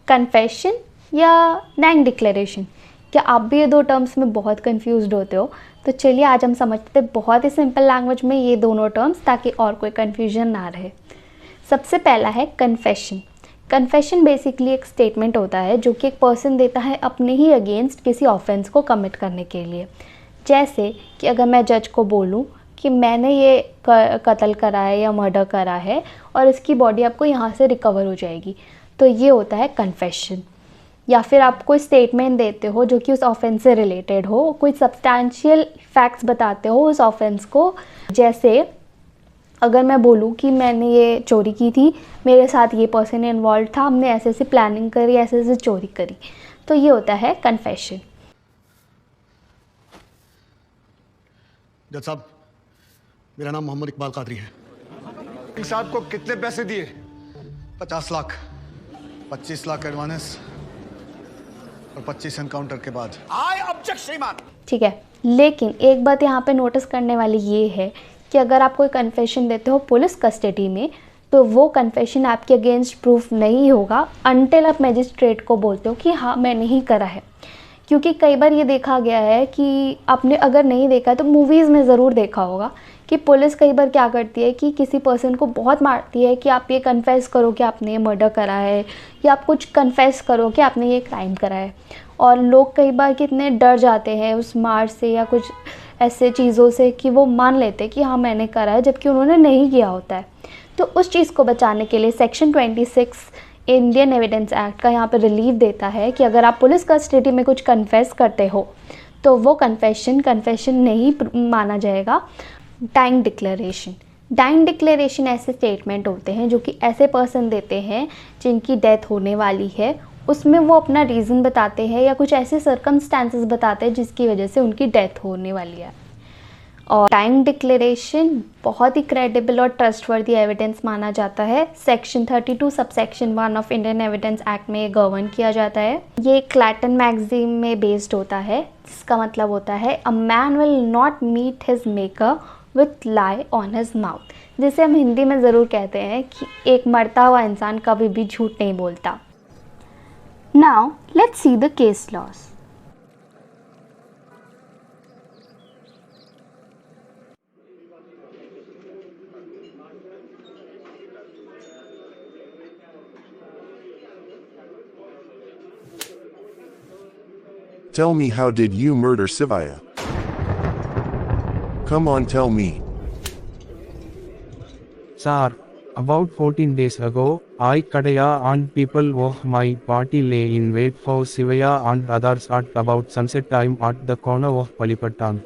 Confession या dying declaration, क्या आप भी ये दो टर्म्स में बहुत कंफ्यूज्ड होते हो? तो चलिए आज हम समझते हैं बहुत ही सिंपल लैंग्वेज में ये दोनों टर्म्स, ताकि और कोई कन्फ्यूजन ना रहे। सबसे पहला है कन्फेशन। कन्फेशन बेसिकली एक स्टेटमेंट होता है जो कि एक पर्सन देता है अपने ही अगेंस्ट किसी ऑफेंस को कमिट करने के लिए। जैसे कि अगर मैं जज को बोलूँ कि मैंने ये कत्ल करा है या मर्डर करा है और इसकी बॉडी आपको यहाँ से रिकवर हो जाएगी, तो ये होता है कन्फेशन। या फिर आप कोई स्टेटमेंट देते हो जो कि उस ऑफेंस से रिलेटेड हो, कोई सब्सटैंशियल फैक्ट्स बताते हो उस ऑफेंस को। जैसे अगर मैं बोलूँ कि मैंने ये चोरी की थी, मेरे साथ ये पर्सन इन्वॉल्व था, हमने ऐसे ऐसी प्लानिंग करी, ऐसे ऐसे चोरी करी, तो ये होता है कन्फेशन। जज साहब, मेरा नाम मोहम्मद इकबाल कादरी है। सिंह साहब को कितने पैसे दिए? 50 लाख, 25 लाख एडवांस और 25 एनकाउंटर के बाद। आई ऑब्जेक्ट श्रीमान। ठीक है, लेकिन एक बात यहाँ पे नोटिस करने वाली ये है कि अगर आप कोई कन्फेशन देते हो पुलिस कस्टडी में, तो वो कन्फेशन आपके अगेंस्ट प्रूफ नहीं होगा अनटिल आप मजिस्ट्रेट को बोलते हो कि हाँ मैंने ही करा है। क्योंकि कई बार ये देखा गया है कि आपने अगर नहीं देखा है तो मूवीज़ में ज़रूर देखा होगा कि पुलिस कई बार क्या करती है कि किसी पर्सन को बहुत मारती है कि आप ये कन्फेस करो कि आपने ये मर्डर करा है, या आप कुछ कन्फेस करो कि आपने ये क्राइम करा है। और लोग कई बार कितने डर जाते हैं उस मार से या कुछ ऐसे चीज़ों से कि वो मान लेते हैं कि हाँ मैंने करा है, जबकि उन्होंने नहीं किया होता है। तो उस चीज़ को बचाने के लिए सेक्शन 26 इंडियन एविडेंस एक्ट का यहाँ पे रिलीफ देता है कि अगर आप पुलिस कस्टडी में कुछ कन्फेस करते हो तो वो कन्फेशन नहीं माना जाएगा। डाइंग डिक्लेरेशन ऐसे स्टेटमेंट होते हैं जो कि ऐसे पर्सन देते हैं जिनकी डेथ होने वाली है, उसमें वो अपना रीज़न बताते हैं या कुछ ऐसे सर्कमस्टांसेस बताते हैं जिसकी वजह से उनकी डेथ होने वाली है। और डाइंग डिक्लेरेशन बहुत ही क्रेडिबल और ट्रस्टवर्दी एविडेंस माना जाता है। Section 32 subsection 1 of Indian evidence act में गवर्न किया जाता है। ये क्लैटन मैगजीन में बेस्ड होता है, जिसका मतलब होता है a man will not meet his maker with lie on his mouth, जिसे हम हिंदी में ज़रूर कहते हैं कि एक मरता हुआ इंसान कभी भी झूठ नहीं बोलता। Now let's see the case laws. Tell me, how did you murder Sivaya? Come on, tell me. Sir, about 14 days ago, I, Kadaya and people of my party lay in wait for Sivaya and others at about sunset time at the corner of Palipattan.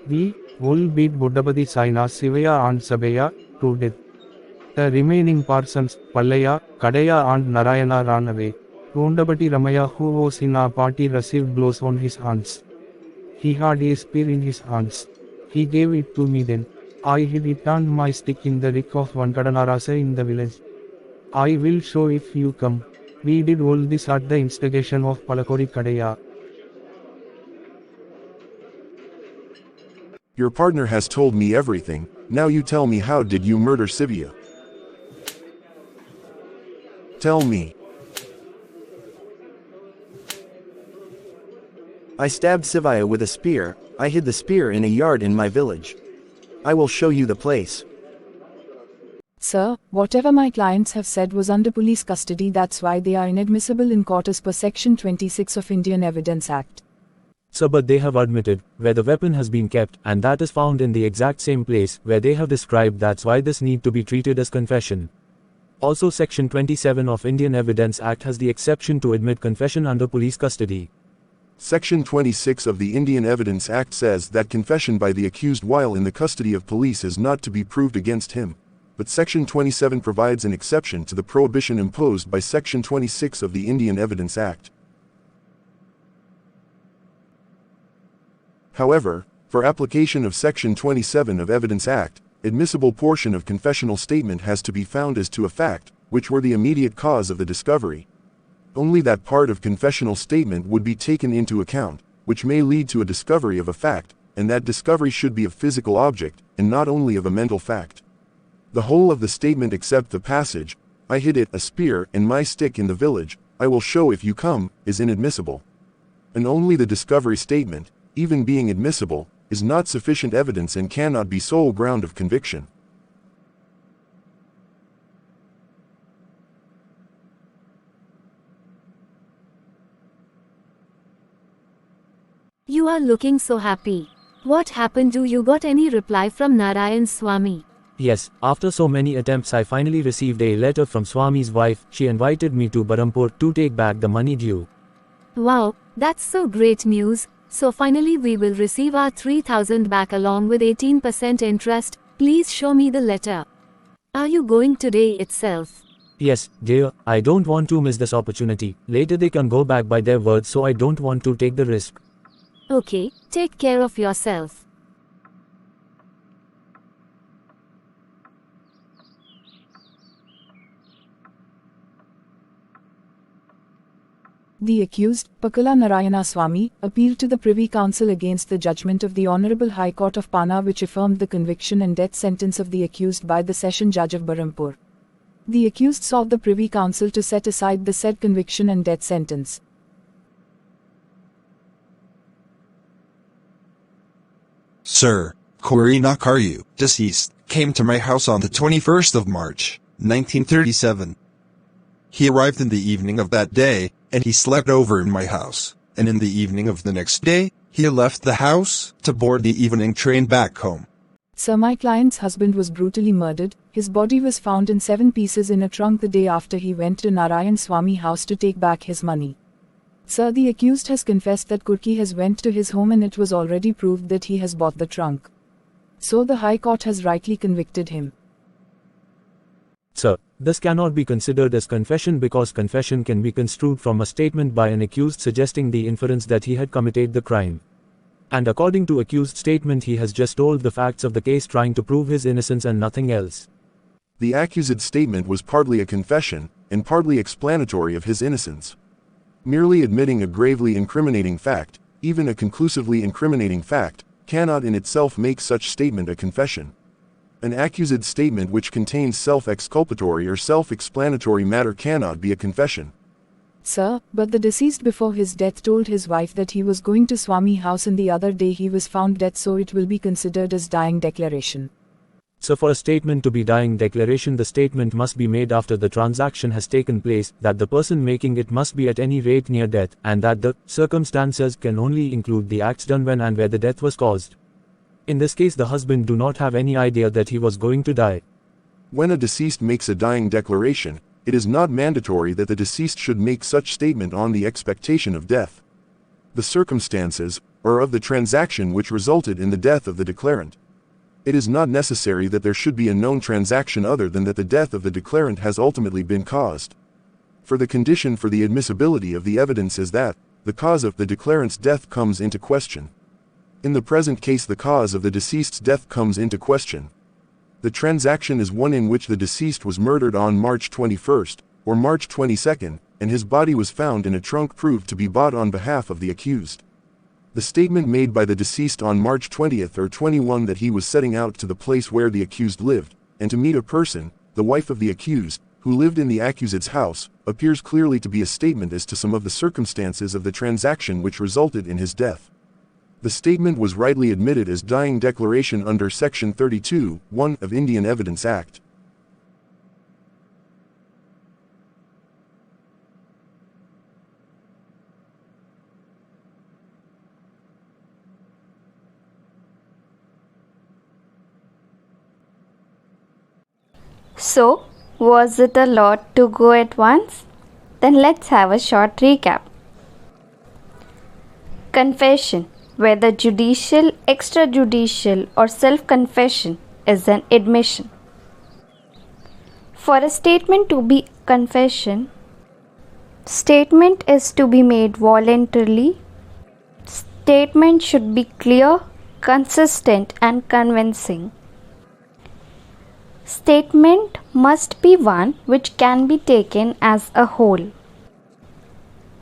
We all beat Buddhabadi Saina, Sivaya and Sabaya to death. The remaining persons, Pallaya, Kadaya and Narayana, ran away. Rondabati Ramaya, who was in our party, received blows on his hands. He had a spear in his hands. He gave it to me then. I hid it and my stick in the rick of Vankadanarasa in the village. I will show if you come. We did all this at the instigation of Palakori Kadaya. Your partner has told me everything. Now you tell me, how did you murder Sivaya? Tell me. I stabbed Sivaya with a spear. I hid the spear in a yard in my village. I will show you the place. Sir, whatever my clients have said was under police custody, that's why they are inadmissible in court as per section 26 of Indian Evidence Act. Sir, but they have admitted where the weapon has been kept, and that is found in the exact same place where they have described. That's why this need to be treated as confession. Also, section 27 of Indian Evidence Act has the exception to admit confession under police custody. Section 26 of the Indian Evidence Act says that confession by the accused while in the custody of police is not to be proved against him. But Section 27 provides an exception to the prohibition imposed by Section 26 of the Indian Evidence Act. However, for application of Section 27 of Evidence Act, admissible portion of confessional statement has to be found as to a fact, which were the immediate cause of the discovery. Only that part of confessional statement would be taken into account, which may lead to a discovery of a fact, and that discovery should be a physical object, and not only of a mental fact. The whole of the statement except the passage, I hid it, a spear, and my stick in the village, I will show if you come, is inadmissible. And only the discovery statement, even being admissible, is not sufficient evidence and cannot be sole ground of conviction. You are looking so happy. What happened? Do you got any reply from Narayan Swami? Yes, after so many attempts I finally received a letter from Swami's wife. She invited me to Berhampur to take back the money due. Wow, that's so great news. So finally we will receive our 3000 back along with 18% interest. Please show me the letter. Are you going today itself? Yes, dear, I don't want to miss this opportunity. Later they can go back by their word, so I don't want to take the risk. Okay, take care of yourself. The accused, Pakala Narayana Swami, appealed to the Privy Council against the judgment of the Honourable High Court of Pana, which affirmed the conviction and death sentence of the accused by the Session Judge of Berhampur. The accused sought the Privy Council to set aside the said conviction and death sentence. Sir, Corey Nakaru, deceased, came to my house on the 21st of March, 1937. He arrived in the evening of that day, and he slept over in my house, and in the evening of the next day, he left the house to board the evening train back home. Sir, my client's husband was brutally murdered. His body was found in 7 pieces in a trunk the day after he went to Narayan Swami house to take back his money. Sir, the accused has confessed that Kurki has went to his home and it was already proved that he has bought the trunk. So the High Court has rightly convicted him. Sir, this cannot be considered as confession because confession can be construed from a statement by an accused suggesting the inference that he had committed the crime. And according to accused statement, he has just told the facts of the case trying to prove his innocence and nothing else. The accused's statement was partly a confession, and partly explanatory of his innocence. Merely admitting a gravely incriminating fact, even a conclusively incriminating fact, cannot in itself make such statement a confession. An accused's statement which contains self-exculpatory or self-explanatory matter cannot be a confession. Sir, but the deceased before his death told his wife that he was going to Swami house and the other day he was found dead, so it will be considered as dying declaration. So for a statement to be dying declaration, the statement must be made after the transaction has taken place, that the person making it must be at any rate near death, and that the circumstances can only include the acts done when and where the death was caused. In this case, the husband do not have any idea that he was going to die. When a deceased makes a dying declaration, it is not mandatory that the deceased should make such statement on the expectation of death. The circumstances, or of the transaction which resulted in the death of the declarant. It is not necessary that there should be a known transaction other than that the death of the declarant has ultimately been caused. For the condition for the admissibility of the evidence is that the cause of the declarant's death comes into question. In the present case, the cause of the deceased's death comes into question. The transaction is one in which the deceased was murdered on March 21st, or March 22nd, and his body was found in a trunk proved to be bought on behalf of the accused. The statement made by the deceased on March 20th or 21 that he was setting out to the place where the accused lived, and to meet a person, the wife of the accused, who lived in the accused's house, appears clearly to be a statement as to some of the circumstances of the transaction which resulted in his death. The statement was rightly admitted as dying declaration under Section 32(1) of Indian Evidence Act. So, was it a lot to go at once? Then let's have a short recap. Confession, whether judicial, extrajudicial, or self-confession, is an admission. For a statement to be confession, statement is to be made voluntarily. Statement should be clear, consistent, and convincing. Statement must be one which can be taken as a whole.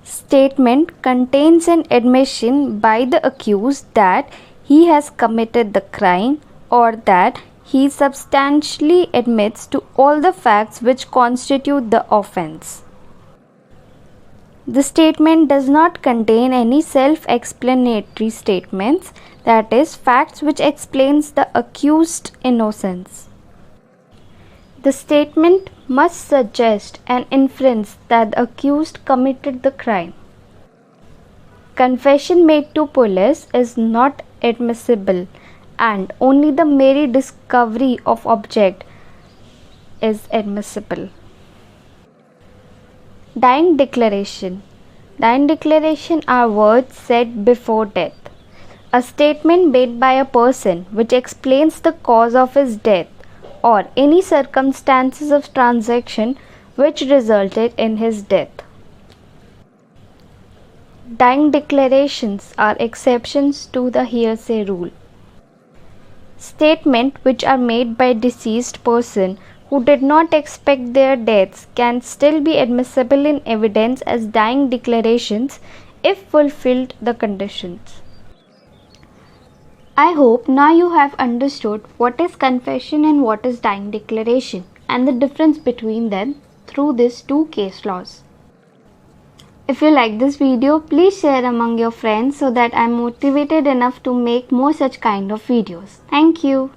Statement contains an admission by the accused that he has committed the crime or that he substantially admits to all the facts which constitute the offense. The statement does not contain any self-explanatory statements, that is, facts which explains the accused's innocence. The statement must suggest an inference that the accused committed the crime. Confession made to police is not admissible, and only the mere discovery of object is admissible. Dying declaration. Dying declaration are words said before death. A statement made by a person which explains the cause of his death or any circumstances of transaction which resulted in his death. Dying declarations are exceptions to the hearsay rule. Statements which are made by deceased person who did not expect their deaths can still be admissible in evidence as dying declarations if fulfilled the conditions. I hope now you have understood what is confession and what is dying declaration and the difference between them through these two case laws. If you like this video, please share among your friends so that I am motivated enough to make more such kind of videos. Thank you.